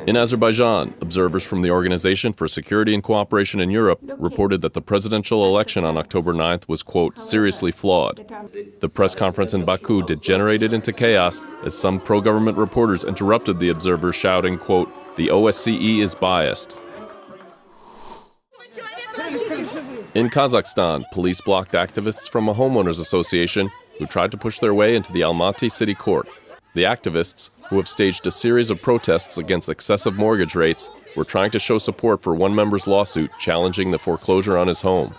In Azerbaijan, observers from the Organization for Security and Cooperation in Europe reported that the presidential election on October 9th was, quote, seriously flawed. The press conference in Baku degenerated into chaos as some pro-government reporters interrupted the observers, shouting, quote, the OSCE is biased. In Kazakhstan, police blocked activists from a homeowners association who tried to push their way into the Almaty city court. The activists, who have staged a series of protests against excessive mortgage rates, were trying to show support for one member's lawsuit challenging the foreclosure on his home.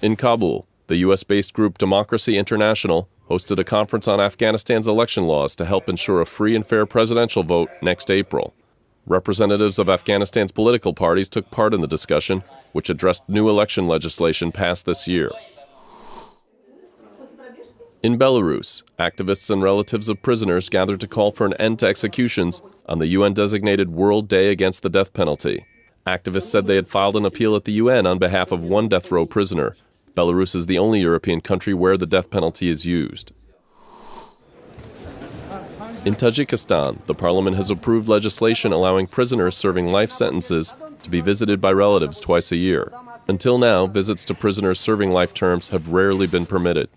In Kabul, the U.S.-based group Democracy International hosted a conference on Afghanistan's election laws to help ensure a free and fair presidential vote next April. Representatives of Afghanistan's political parties took part in the discussion, which addressed new election legislation passed this year. In Belarus, activists and relatives of prisoners gathered to call for an end to executions on the UN-designated World Day Against the Death Penalty. Activists said they had filed an appeal at the UN on behalf of one death row prisoner. Belarus is the only European country where the death penalty is used. In Tajikistan, the parliament has approved legislation allowing prisoners serving life sentences to be visited by relatives twice a year. Until now, visits to prisoners serving life terms have rarely been permitted.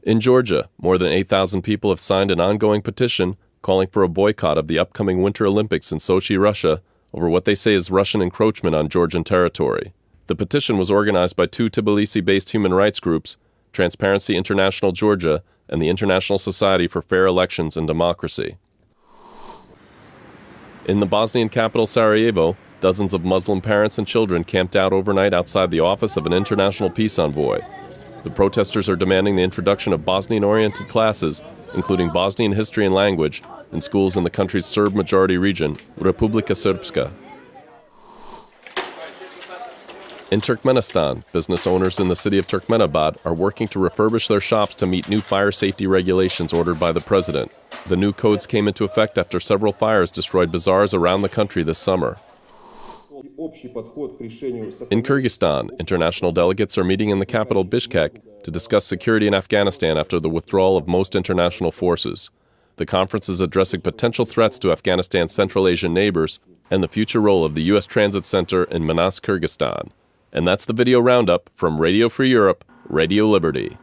In Georgia, more than 8,000 people have signed an ongoing petition calling for a boycott of the upcoming Winter Olympics in Sochi, Russia, over what they say is Russian encroachment on Georgian territory. The petition was organized by two Tbilisi-based human rights groups, Transparency International Georgia and the International Society for Fair Elections and Democracy. In the Bosnian capital Sarajevo, dozens of Muslim parents and children camped out overnight outside the office of an international peace envoy. The protesters are demanding the introduction of Bosnian-oriented classes, including Bosnian history and language, in schools in the country's Serb-majority region, Republika Srpska. In Turkmenistan, business owners in the city of Turkmenabad are working to refurbish their shops to meet new fire safety regulations ordered by the president. The new codes came into effect after several fires destroyed bazaars around the country this summer. In Kyrgyzstan, international delegates are meeting in the capital Bishkek to discuss security in Afghanistan after the withdrawal of most international forces. The conference is addressing potential threats to Afghanistan's Central Asian neighbors and the future role of the U.S. Transit Center in Manas, Kyrgyzstan. And that's the video roundup from Radio Free Europe, Radio Liberty.